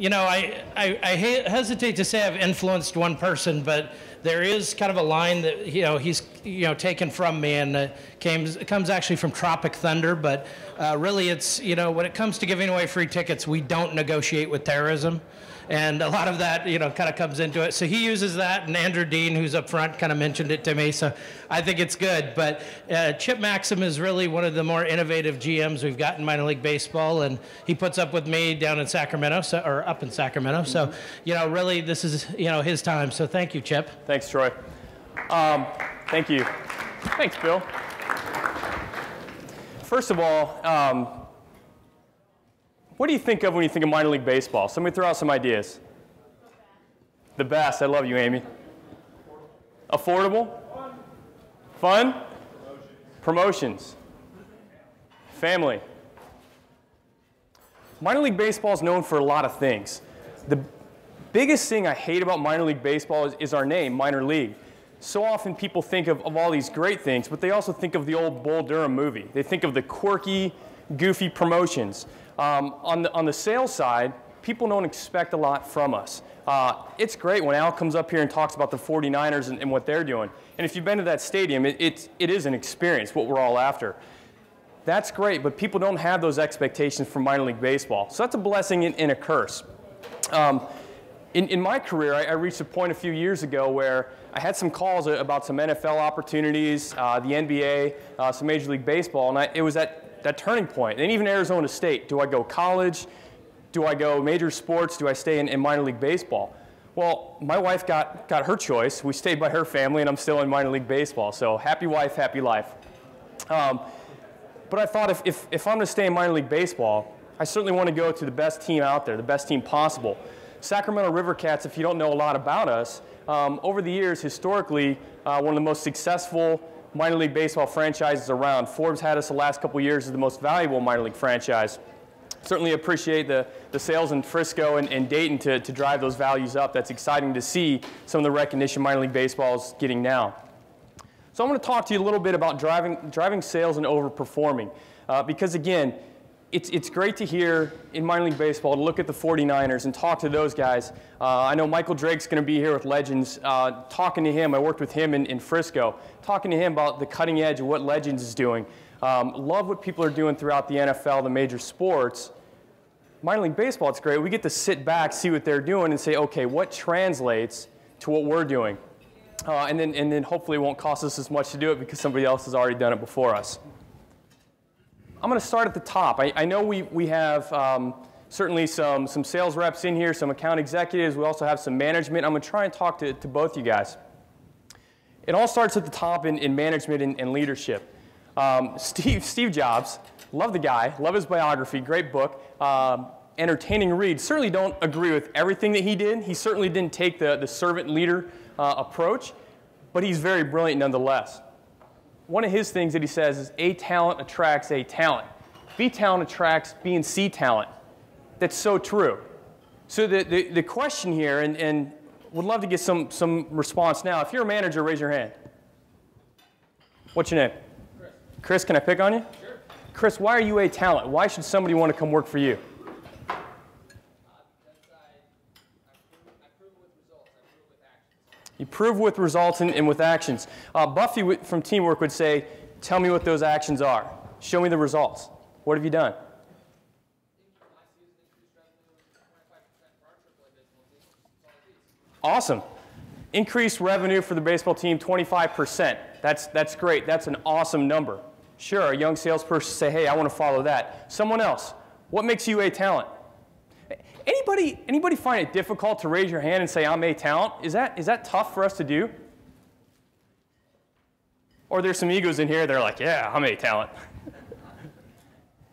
hesitate to say I've influenced one person, but there is kind of a line that, he's, taken from me, and comes actually from Tropic Thunder, but really it's, when it comes to giving away free tickets, we don't negotiate with terrorism. And a lot of that, kind of comes into it. So he uses that, and Andrew Dean, who's up front, kind of mentioned it to me. So I think it's good. But Chip Maxson is really one of the more innovative GMs we've got in minor league baseball, and he puts up with me down in Sacramento, or up in Sacramento. So, really, this is, his time. So thank you, Chip. Thanks, Troy. Thank you. Thanks, Bill. First of all, what do you think of when you think of minor league baseball? Somebody throw out some ideas. The best. I love you, Amy. Affordable? Fun? Promotions. Family. Minor league baseball is known for a lot of things. The biggest thing I hate about minor league baseball is our name, minor league. So often people think of all these great things, but they also think of the old Bull Durham movie. They think of the quirky, goofy promotions. On the sales side, people don't expect a lot from us. It's great when Al comes up here and talks about the 49ers and what they're doing. And if you've been to that stadium, it is an experience, what we're all after. That's great, but people don't have those expectations from minor league baseball. So that's a blessing and a curse. In my career, I reached a point a few years ago where I had some calls about some NFL opportunities, the NBA, some Major League Baseball, and it was that turning point. And even Arizona State, do I go college? Do I go major sports? Do I stay in minor league baseball? Well, my wife got her choice. We stayed by her family, and I'm still in minor league baseball. So happy wife, happy life. But I thought if I'm going to stay in minor league baseball, I certainly want to go to the best team out there, the best team possible. Sacramento Rivercats, if you don't know a lot about us, over the years, historically, one of the most successful minor league baseball franchises around. Forbes had us the last couple years as the most valuable minor league franchise. Certainly appreciate the sales in Frisco and Dayton to drive those values up. That's exciting to see some of the recognition minor league baseball is getting now. So I'm going to talk to you a little bit about driving sales and overperforming. Because again, it's great to hear in minor league baseball to look at the 49ers and talk to those guys. I know Michael Drake's going to be here with Legends. Talking to him, I worked with him in Frisco, talking to him about the cutting edge of what Legends is doing. Love what people are doing throughout the NFL, the major sports. Minor league baseball, it's great. We get to sit back, see what they're doing, and say, okay, what translates to what we're doing? And then hopefully it won't cost us as much to do it because somebody else has already done it before us. I'm going to start at the top. I know we have certainly some sales reps in here, some account executives. We also have some management. I'm going to try and talk to both you guys. It all starts at the top in management and leadership. Steve Jobs, love the guy, love his biography, great book, entertaining read. Certainly don't agree with everything that he did. He certainly didn't take the servant leader approach, but he's very brilliant nonetheless. One of his things that he says is A talent attracts A talent. B talent attracts B and C talent. That's so true. So the question here, and would love to get some response now. If you're a manager, raise your hand. What's your name? Chris. Chris, can I pick on you? Sure. Chris, why are you A talent? Why should somebody want to come work for you? You prove with results and with actions. Buffy from Teamwork would say, tell me what those actions are. Show me the results. What have you done? Awesome. Increased revenue for the baseball team, 25%. That's great. That's an awesome number. Sure, a young salesperson say, hey, I want to follow that. Someone else, what makes you A talent? Anybody find it difficult to raise your hand and say, I'm A talent? Is that tough for us to do? Or there's some egos in here that are like, yeah, I'm A talent.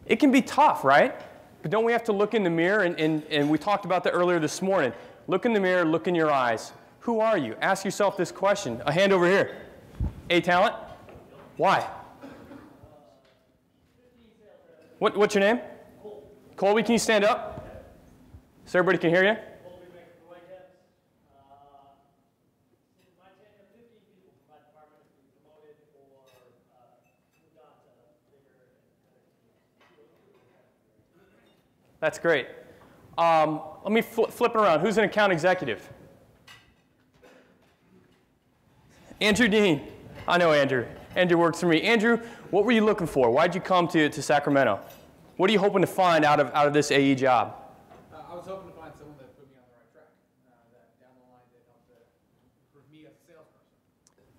It can be tough, right? But don't we have to look in the mirror, and we talked about that earlier this morning. Look in the mirror, look in your eyes. Who are you? Ask yourself this question. A hand over here. A talent? Why? What's your name? Colby, can you stand up? So everybody can hear you? That's great. Let me flip it around. Who's an account executive? Andrew Dean. I know Andrew. Andrew works for me. Andrew, what were you looking for? Why'd you come to Sacramento? What are you hoping to find out of this AE job? I was hoping to find someone that put me on the right track, that down the line that helped improve me as a salesperson.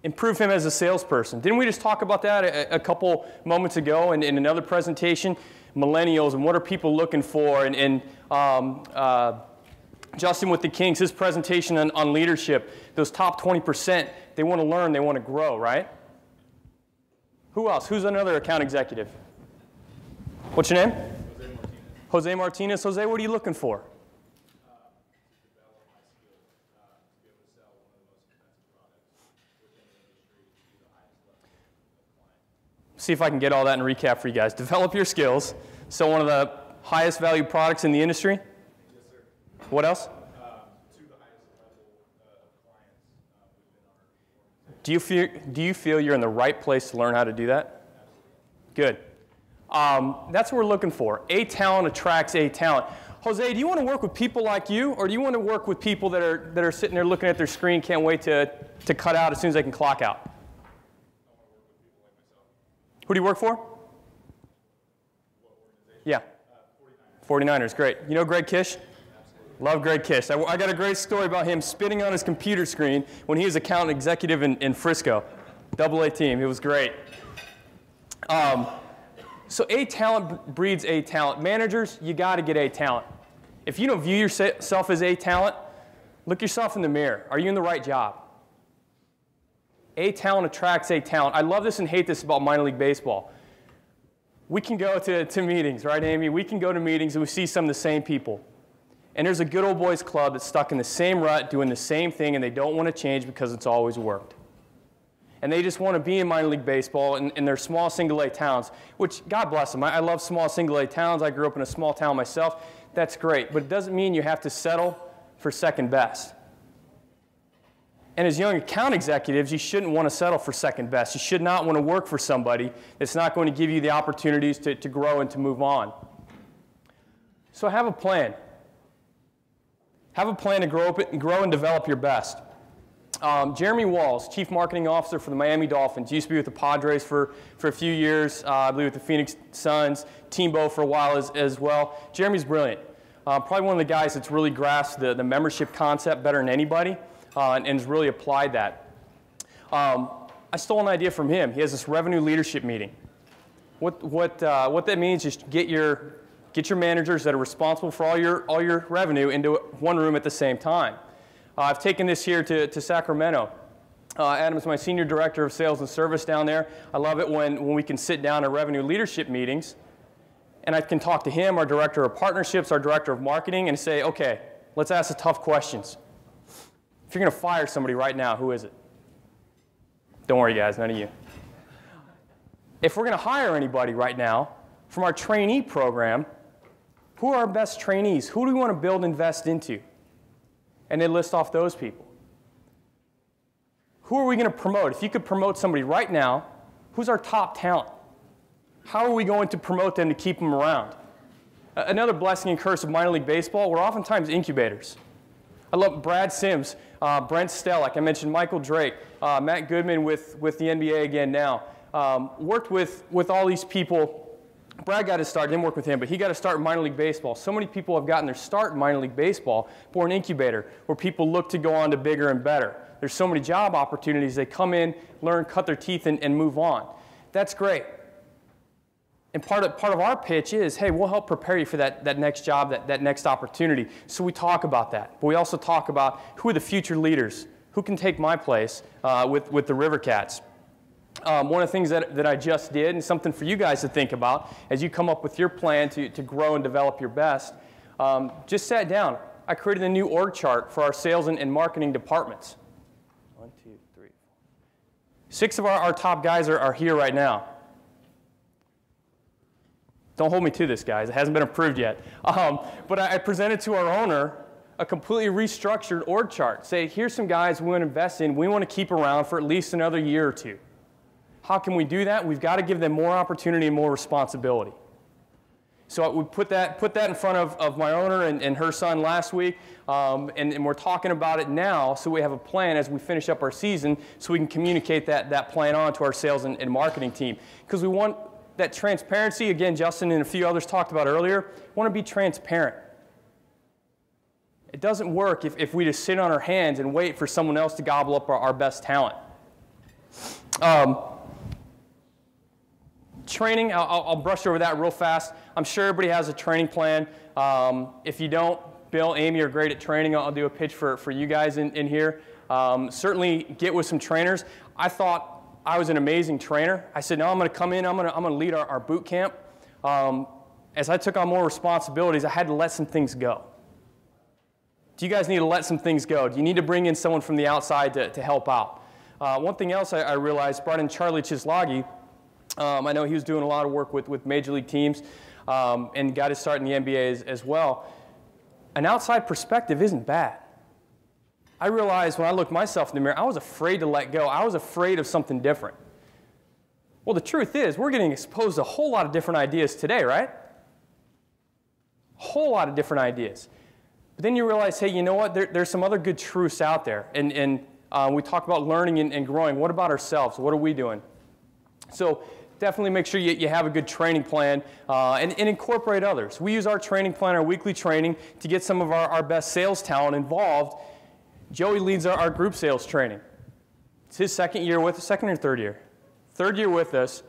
Improve him as a salesperson. Didn't we just talk about that a couple moments ago in another presentation? Millennials and what are people looking for? And Justin with the Kings, his presentation on leadership, those top 20%, they want to learn, they want to grow, right? Who else? Who's another account executive? What's your name? Jose Martinez. Jose, what are you looking for? See if I can get all that in recap for you guys. Develop your skills. So one of the highest value products in the industry? Yes, sir. What else? To the highest level of clients Do you feel you're in the right place to learn how to do that? Good. That's what we're looking for. A talent attracts A talent. Jose, do you want to work with people like you, or do you want to work with people that are sitting there looking at their screen, can't wait to cut out as soon as they can clock out? Who do you work for? Yeah. 49ers, great. You know Greg Kish? Love Greg Kish. I got a great story about him spitting on his computer screen when he was account executive in Frisco. AA team. It was great. So A talent breeds A talent. Managers, you got to get A talent. If you don't view yourself as A talent, look yourself in the mirror. Are you in the right job? A talent attracts A talent. I love this and hate this about minor league baseball. We can go to meetings, right, Amy? We can go to meetings and we see some of the same people. And there's a good old boys club that's stuck in the same rut, doing the same thing, and they don't want to change because it's always worked. And they just want to be in minor league baseball in their small single-A towns, which, God bless them. I love small single-A towns. I grew up in a small town myself. That's great. But it doesn't mean you have to settle for second best. And as young account executives, you shouldn't want to settle for second best. You should not want to work for somebody that's not going to give you the opportunities to grow and to move on. So have a plan. Have a plan to grow and develop your best. Jeremy Walls, Chief Marketing Officer for the Miami Dolphins, used to be with the Padres for a few years, I believe with the Phoenix Suns, Teambo for a while as well. Jeremy's brilliant. Probably one of the guys that's really grasped the membership concept better than anybody and has really applied that. I stole an idea from him. He has this revenue leadership meeting. What that means is get your managers that are responsible for all your revenue into one room at the same time. I've taken this here to Sacramento. Adam's my Senior Director of Sales and Service down there. I love it when we can sit down at revenue leadership meetings and I can talk to him, our Director of Partnerships, our Director of Marketing, and say, okay, let's ask the tough questions. If you're going to fire somebody right now, who is it? Don't worry, guys, none of you. If we're going to hire anybody right now from our trainee program, who are our best trainees? Who do we want to build and invest into? And then list off those people. Who are we going to promote? If you could promote somebody right now, who's our top talent? How are we going to promote them to keep them around? Another blessing and curse of minor league baseball, we're oftentimes incubators. I love Brad Sims, Brent Stell, like I mentioned, Michael Drake, Matt Goodman with the NBA again now. Worked with all these people. Brad got his start, didn't work with him, but he got a start in minor league baseball. So many people have gotten their start in minor league baseball for an incubator where people look to go on to bigger and better. There's so many job opportunities. They come in, learn, cut their teeth, and move on. That's great. And part of our pitch is, hey, we'll help prepare you for that next job, that next opportunity. So we talk about that. But we also talk about who are the future leaders, who can take my place with the Rivercats. One of the things that I just did, and something for you guys to think about as you come up with your plan to grow and develop your best, just sat down. I created a new org chart for our sales and marketing departments. 1, 2, 3, 4. 6 of our top guys are here right now. Don't hold me to this, guys. It hasn't been approved yet. But I presented to our owner a completely restructured org chart. Say, here's some guys we want to invest in. We want to keep around for at least another year or two. How can we do that? We've got to give them more opportunity and more responsibility. So we put that in front of my owner and her son last week, and we're talking about it now, so we have a plan as we finish up our season, so we can communicate that plan on to our sales and marketing team. Because we want that transparency. Again, Justin and a few others talked about earlier, we want to be transparent. It doesn't work if we just sit on our hands and wait for someone else to gobble up our best talent. Training, I'll brush over that real fast. I'm sure everybody has a training plan. If you don't, Bill, Amy are great at training. I'll do a pitch for you guys in here. Certainly get with some trainers. I thought I was an amazing trainer. I said, no, I'm going to come in, I'm going to lead our boot camp. As I took on more responsibilities, I had to let some things go. Do you guys need to let some things go? Do you need to bring in someone from the outside to help out? One thing else I realized, brought in Charlie Chislagi. I know he was doing a lot of work with major league teams and got his start in the NBA as well. An outside perspective isn't bad. I realized when I looked myself in the mirror, I was afraid to let go. I was afraid of something different. Well, the truth is, we're getting exposed to a whole lot of different ideas today, right? A whole lot of different ideas. But then you realize, hey, you know what? There's some other good truths out there. And we talk about learning and growing. What about ourselves? What are we doing? So definitely make sure you have a good training plan and incorporate others. We use our training plan, our weekly training, to get some of our best sales talent involved. Joey leads our group sales training. It's his second year with us, second or third year? Third year with us.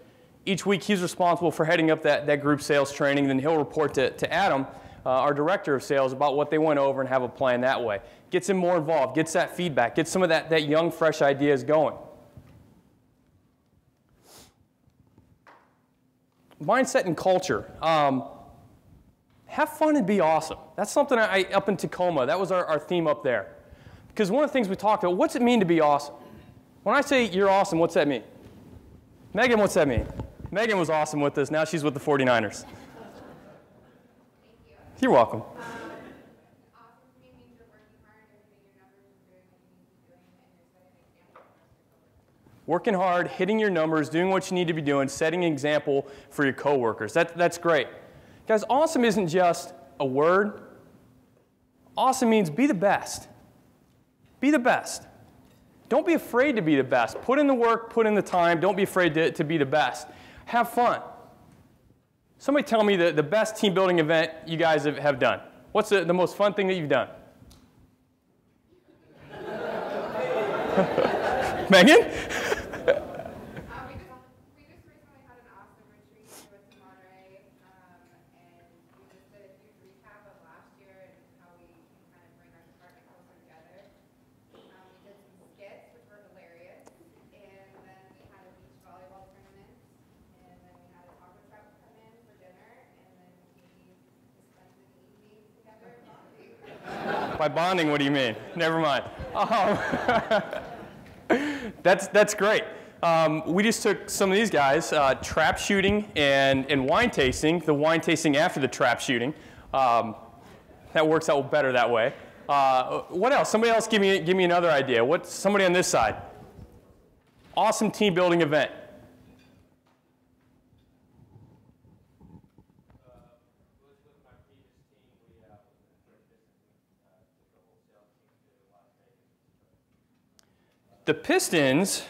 Each week he's responsible for heading up that group sales training. Then he'll report to Adam, our director of sales, about what they went over and have a plan that way. Gets him more involved, gets that feedback, gets some of that young, fresh ideas going. Mindset and culture. Have fun and be awesome. That's something up in Tacoma, that was our theme up there. Because one of the things we talked about, what's it mean to be awesome? When I say you're awesome, what's that mean? Megan, what's that mean? Megan was awesome with us. Now she's with the 49ers. Thank you. You're welcome. Awesome to me means you're working hard and hitting your numbers and doing what you need to be doing, and you're setting an example for us. Working hard, hitting your numbers, doing what you need to be doing, setting an example for your coworkers. That's great. Guys, awesome isn't just a word. Awesome means be the best. Be the best. Don't be afraid to be the best. Put in the work, put in the time. Don't be afraid to be the best. Have fun. Somebody tell me the best team building event you guys have done. What's the most fun thing that you've done? Megan? We just recently had an awesome retreat. We went to Monterey, and we just did a huge recap of last year and how we can kind of bring our department closer together. We did some skits, which were hilarious, and then we had a beach volleyball tournament, and then we had a taco truck come in for dinner, and then we just spent an evening together bonding. By bonding, what do you mean? Never mind. That's great. We just took some of these guys, trap shooting and wine tasting, the wine tasting after the trap shooting. That works out better that way. What else? Somebody else give me another idea. Somebody on this side? Awesome team building event. The Pistons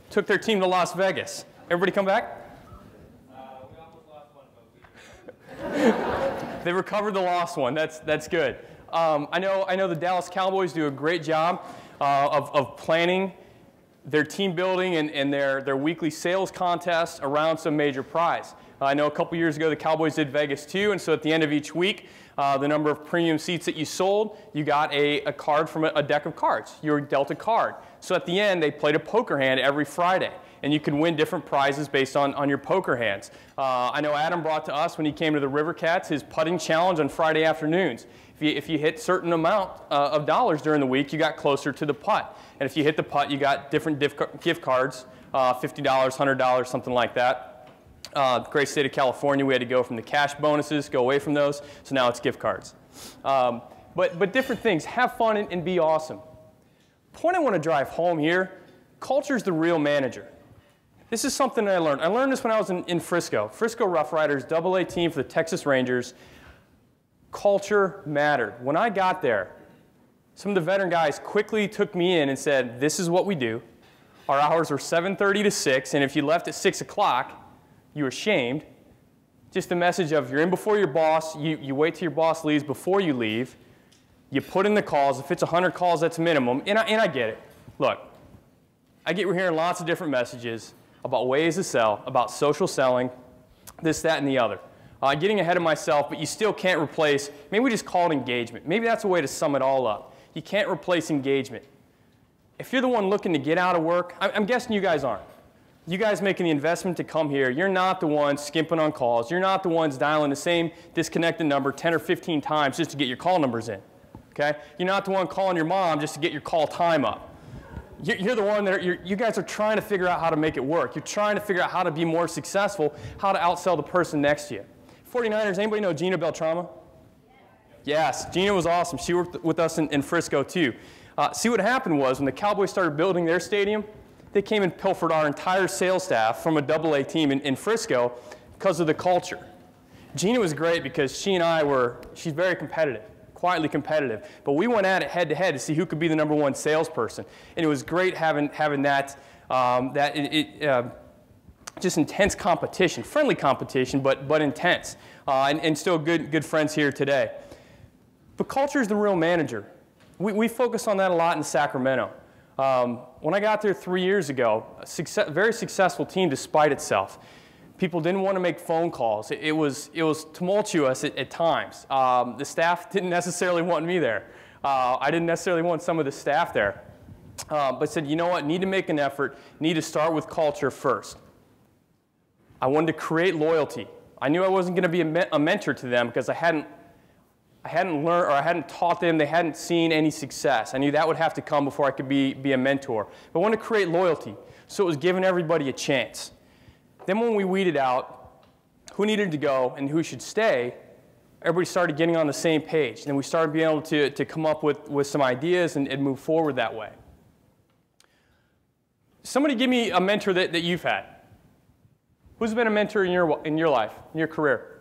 took their team to Las Vegas. Everybody come back? We almost lost one, but They recovered the lost one. That's good. I know the Dallas Cowboys do a great job of planning their team building and their weekly sales contest around some major prize. I know a couple years ago the Cowboys did Vegas too, and so at the end of each week, the number of premium seats that you sold, you got a card from a deck of cards. You were dealt a card. So at the end, they played a poker hand every Friday, and you could win different prizes based on your poker hands. I know Adam brought to us when he came to the Rivercats his putting challenge on Friday afternoons. If you hit certain amount of dollars during the week, you got closer to the putt. And if you hit the putt, you got different gift cards, $50, $100, something like that. The great state of California, we had to go from the cash bonuses, go away from those, so now it's gift cards. But different things. Have fun and be awesome. Point I want to drive home here, culture is the real manager. This is something I learned. I learned this when I was in Frisco. Frisco Rough Riders, AA team for the Texas Rangers. Culture mattered. When I got there, some of the veteran guys quickly took me in and said, this is what we do. Our hours were 7:30 to 6, and if you left at 6 o'clock, you were shamed. Just the message of you're in before your boss, you wait till your boss leaves before you leave, you put in the calls. If it's 100 calls, that's minimum, and I get it. Look, we're hearing lots of different messages about ways to sell, about social selling, this, that, and the other. Getting ahead of myself, but you still can't replace, maybe we just call it engagement. Maybe that's a way to sum it all up. You can't replace engagement. If you're the one looking to get out of work, I'm guessing you guys aren't. You guys making the investment to come here, you're not the ones skimping on calls. You're not the ones dialing the same disconnected number 10 or 15 times just to get your call numbers in. Okay? You're not the one calling your mom just to get your call time up. You're the one that you guys are trying to figure out how to make it work. You're trying to figure out how to be more successful, how to outsell the person next to you. 49ers, anybody know Gina Beltrama? Yes, Gina was awesome. She worked with us in Frisco too. See, what happened was when the Cowboys started building their stadium, they came and pilfered our entire sales staff from a AA team in Frisco because of the culture. Gina was great because she's very competitive, quietly competitive. But we went at it head to head to see who could be the #1 salesperson. And it was great having that, just intense competition, friendly competition, but intense. And still good friends here today. But culture is the real manager. We focus on that a lot in Sacramento. When I got there 3 years ago, a very successful team despite itself. People didn't want to make phone calls. It was tumultuous at times. The staff didn't necessarily want me there. I didn't necessarily want some of the staff there. But said, you know what, need to make an effort, need to start with culture first. I wanted to create loyalty. I knew I wasn't going to be a mentor to them because I hadn't learned, or I hadn't taught them, they hadn't seen any success. I knew that would have to come before I could be a mentor. But I wanted to create loyalty, so it was giving everybody a chance. Then when we weeded out who needed to go and who should stay, everybody started getting on the same page. And we started being able to come up with some ideas and move forward that way. Somebody give me a mentor that you've had. Who's been a mentor in your life, in your career?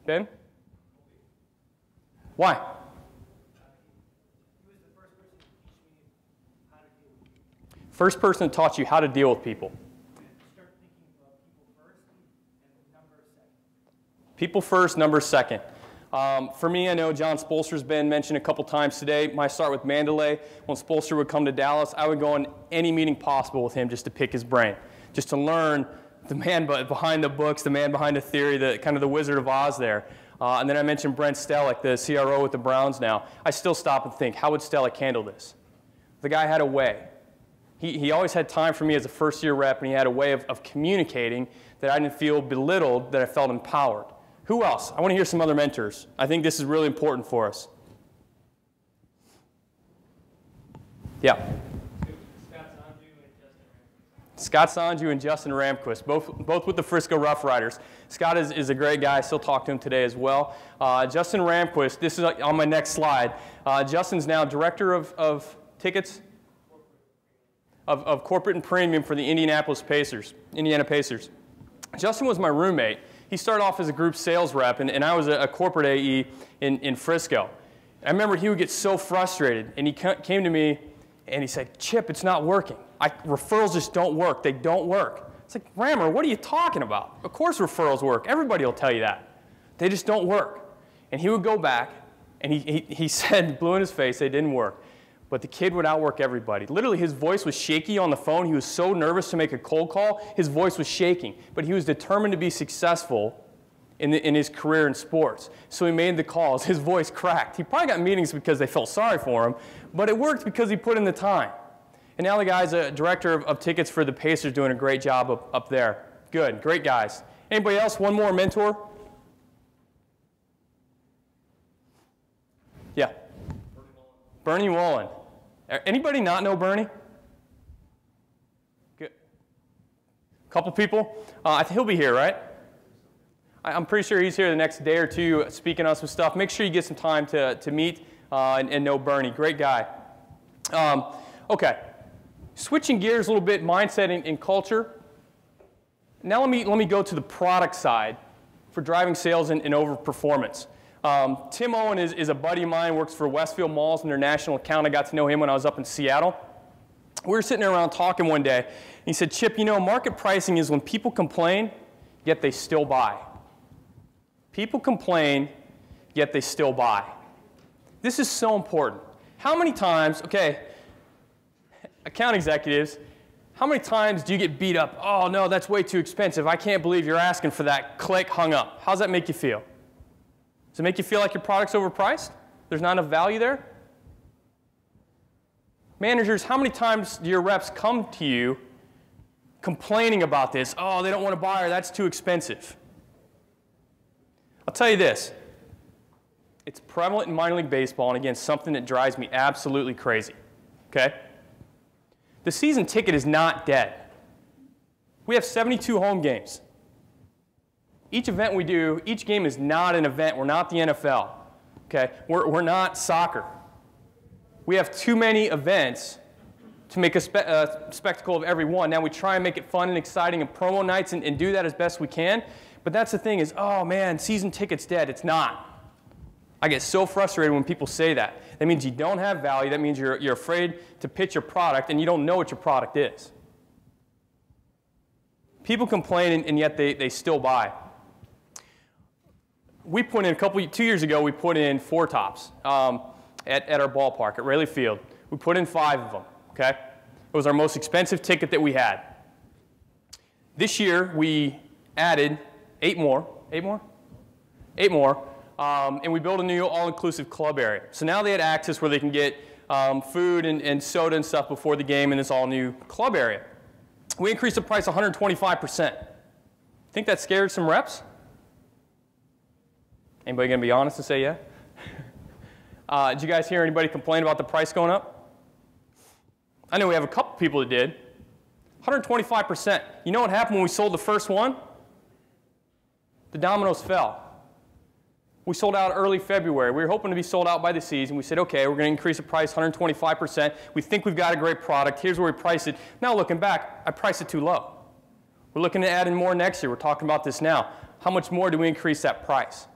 Ben? Why? He was the first person to teach me how to deal with people. First person that taught you how to deal with people. And start thinking about people first and number second. People first, number second. For me, I know John Spolster's been mentioned a couple times today. My start with Mandalay, when Spolster would come to Dallas, I would go on any meeting possible with him just to pick his brain, just to learn the man behind the books, the man behind the theory, kind of the Wizard of Oz there. And then I mentioned Brent Stellick, the CRO with the Browns now. I still stop and think, how would Stellick handle this? The guy had a way. He always had time for me as a first-year rep, and he had a way of communicating that I didn't feel belittled, that I felt empowered. Who else? I want to hear some other mentors. I think this is really important for us. Yeah. Scott Sanju and Justin Ramquist, both with the Frisco Rough Riders. Scott is a great guy. I still talk to him today as well. Justin Ramquist, this is on my next slide. Justin's now director of tickets, of corporate and premium for the Indiana Pacers. Justin was my roommate. He started off as a group sales rep, and I was a corporate AE in Frisco. I remember he would get so frustrated, and he came to me, and he said, Chip, it's not working. Referrals just don't work. They don't work. It's like, Rammer, what are you talking about? Of course referrals work. Everybody will tell you that. They just don't work. And he would go back, and he said, blew in his face, they didn't work. But the kid would outwork everybody. Literally, his voice was shaky on the phone. He was so nervous to make a cold call, his voice was shaking. But he was determined to be successful in his career in sports. So he made the calls. His voice cracked. He probably got meetings because they felt sorry for him, but it worked because he put in the time. And now the guy's a director of tickets for the Pacers, doing a great job up there. Good, great guys. Anybody else? One more mentor? Yeah. Bernie Wolin. Anybody not know Bernie? Good. Couple people? I think he'll be here, right? I'm pretty sure he's here the next day or two speaking on some stuff. Make sure you get some time to meet and know Bernie. Great guy. Okay. Switching gears a little bit, mindset and culture. Now let me go to the product side for driving sales and overperformance. Tim Owen is a buddy of mine, works for Westfield Malls in their national account. I got to know him when I was up in Seattle. We were sitting around talking one day, and he said, Chip, you know, market pricing is when people complain, yet they still buy. People complain, yet they still buy. This is so important. How many times, okay, account executives, how many times do you get beat up? Oh, no, that's way too expensive. I can't believe you're asking for that. Click, hung up. How does that make you feel? Does it make you feel like your product's overpriced? There's not enough value there? Managers, how many times do your reps come to you complaining about this? Oh, they don't want to buy, or that's too expensive. I'll tell you this. It's prevalent in minor league baseball, and again, something that drives me absolutely crazy. Okay? The season ticket is not dead. We have 72 home games. Each event we do, each game is not an event. We're not the NFL. Okay? We're not soccer. We have too many events to make a spectacle of every one. Now we try and make it fun and exciting and promo nights and do that as best we can. But that's the thing is, oh man, season ticket's dead. It's not. I get so frustrated when people say that. That means you don't have value. That means you're afraid to pitch your product and you don't know what your product is. People complain and yet they still buy. We put in 2 years ago, we put in 4 tops at our ballpark at Rayleigh Field. We put in 5 of them, okay? It was our most expensive ticket that we had. This year, we added 8 more, and we built a new all-inclusive club area. So now they had access where they can get food and soda and stuff before the game in this all-new club area. We increased the price 125%. Think that scared some reps? Anybody going to be honest and say yeah? Did you guys hear anybody complain about the price going up? I know we have a couple people that did. 125%. You know what happened when we sold the first one? The dominoes fell. We sold out early February. We were hoping to be sold out by the season. We said, okay, we're going to increase the price 125%. We think we've got a great product. Here's where we priced it. Now looking back, I priced it too low. We're looking to add in more next year. We're talking about this now. How much more do we increase that price?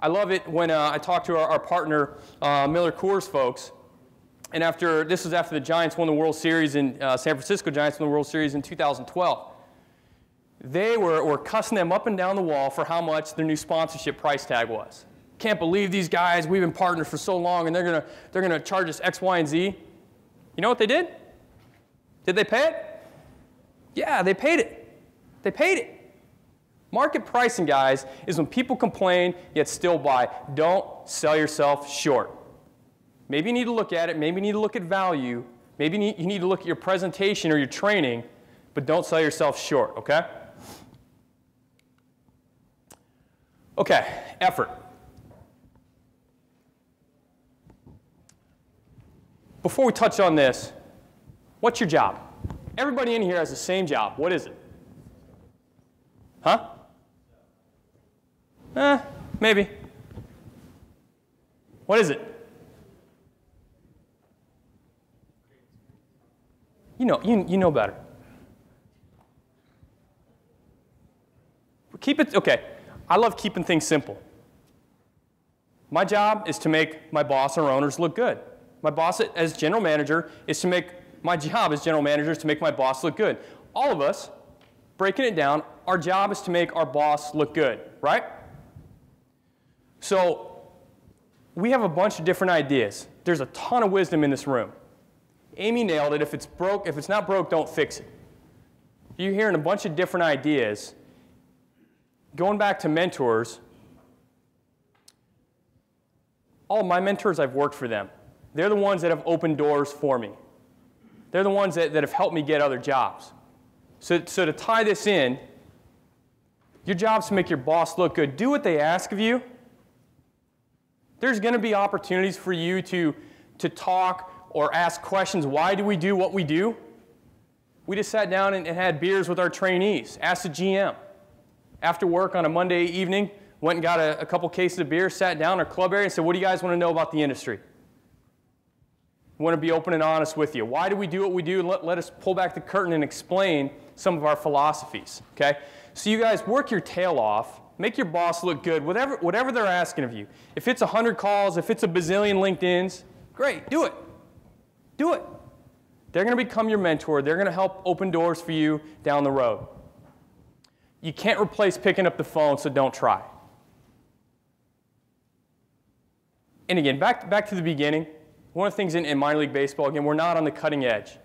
I love it when I talk to our partner, Miller Coors folks, and this was after the Giants won the World Series in San Francisco Giants won the World Series in 2012. They were cussing them up and down the wall for how much their new sponsorship price tag was. Can't believe these guys, we've been partners for so long, and they're gonna charge us X, Y, and Z. You know what they did? Did they pay it? Yeah, they paid it. They paid it. Market pricing, guys, is when people complain yet still buy. Don't sell yourself short. Maybe you need to look at it. Maybe you need to look at value. Maybe you need to look at your presentation or your training, but don't sell yourself short, okay? Okay, effort. Before we touch on this, what's your job? Everybody in here has the same job. What is it? Huh? Maybe. What is it? You know better. Keep it, okay, I love keeping things simple. My job is to make my boss or owners look good. My boss as general manager is to make, my job as general manager is to make my boss look good. All of us, breaking it down, our job is to make our boss look good, right? So we have a bunch of different ideas. There's a ton of wisdom in this room. Amy nailed it. If it's not broke, don't fix it. You're hearing a bunch of different ideas. Going back to mentors, all of my mentors, I've worked for them. They're the ones that have opened doors for me. They're the ones that have helped me get other jobs. So to tie this in, your job is to make your boss look good. Do what they ask of you. There's going to be opportunities for you to talk or ask questions. Why do we do what we do? We just sat down and had beers with our trainees. Asked the GM. After work on a Monday evening, went and got a couple cases of beer, sat down in our club area and said, what do you guys want to know about the industry? We want to be open and honest with you. Why do we do what we do? Let us pull back the curtain and explain some of our philosophies, okay? So you guys work your tail off, make your boss look good, whatever they're asking of you. If it's 100 calls, if it's a bazillion LinkedIns, great, do it. Do it. They're going to become your mentor. They're going to help open doors for you down the road. You can't replace picking up the phone, so don't try. And again, back to the beginning, one of the things in minor league baseball, again, we're not on the cutting edge.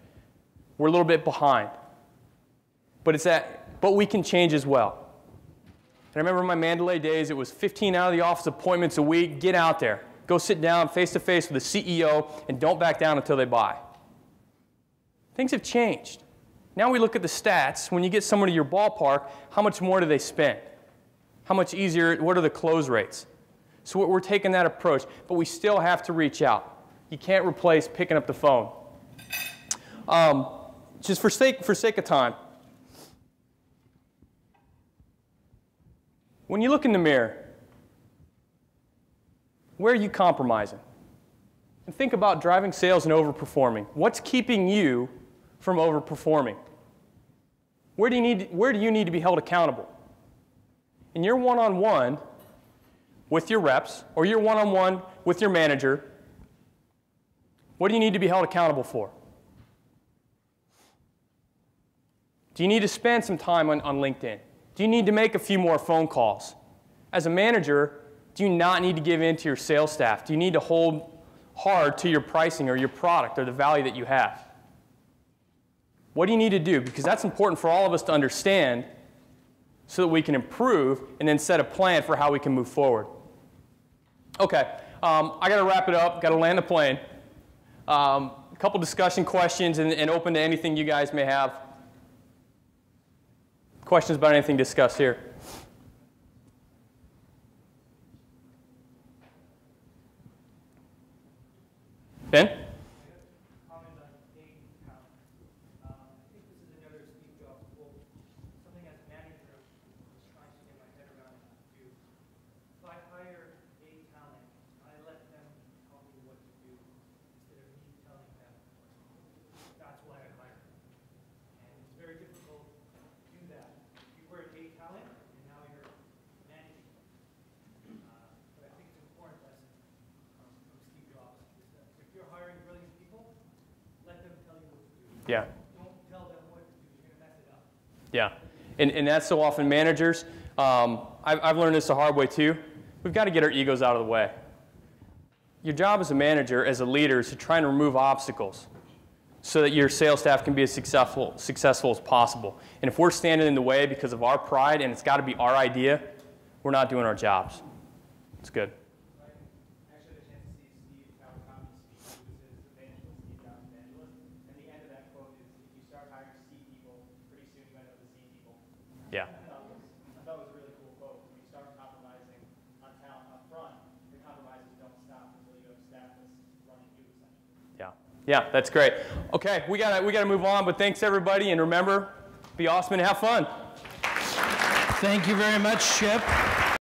We're a little bit behind. But we can change as well. And I remember in my Mandalay days, it was 15 out of the office appointments a week. Get out there. Go sit down face-to-face with the CEO, and don't back down until they buy. Things have changed. Now we look at the stats. When you get someone to your ballpark, how much more do they spend? How much easier, what are the close rates? So we're taking that approach, but we still have to reach out. You can't replace picking up the phone. Just for sake of time, when you look in the mirror, where are you compromising? And think about driving sales and overperforming. What's keeping you from overperforming? Where do you need to be held accountable? In your one-on-one with your reps, or your one-on-one with your manager, what do you need to be held accountable for? Do you need to spend some time on LinkedIn? Do you need to make a few more phone calls? As a manager, do you not need to give in to your sales staff? Do you need to hold hard to your pricing or your product or the value that you have? What do you need to do? Because that's important for all of us to understand so that we can improve and then set a plan for how we can move forward. Okay, I got to wrap it up, got to land the plane. A couple discussion questions and open to anything you guys may have. Questions about anything discussed here? Ben? Comment on being talent. I think this is another Steve Jobs quote. Something as a manager was trying to get my head around how to do. If I hire a talent, I let them tell me what to do instead of me telling them what to do. That's why I hire them. And it's very difficult to do that. You were a talent, and now you're managing. But I think it's an important lesson from Steve Jobs. If you're hiring brilliant people, let them tell you what to do. Yeah. Don't tell them what to do. You're going to mess it up. Yeah. And that's so often managers. I've learned this the hard way too. We've got to get our egos out of the way. Your job as a manager, as a leader, is to try and remove obstacles so that your sales staff can be as successful as possible. And if we're standing in the way because of our pride and it's got to be our idea, we're not doing our jobs. It's good. I actually had a chance to see Steve Kawakami speak. He was his evangelist, Steve Jobs' evangelist. And the end of that quote is, if you start hiring C people, pretty soon you end up with C people. Yeah. I thought it was a really cool quote. When you start compromising on talent up front, the compromises don't stop until you have staff that's running you, essentially. Yeah. Yeah, that's great. Okay, we gotta move on, but thanks everybody, and remember, be awesome and have fun. Thank you very much, Chip.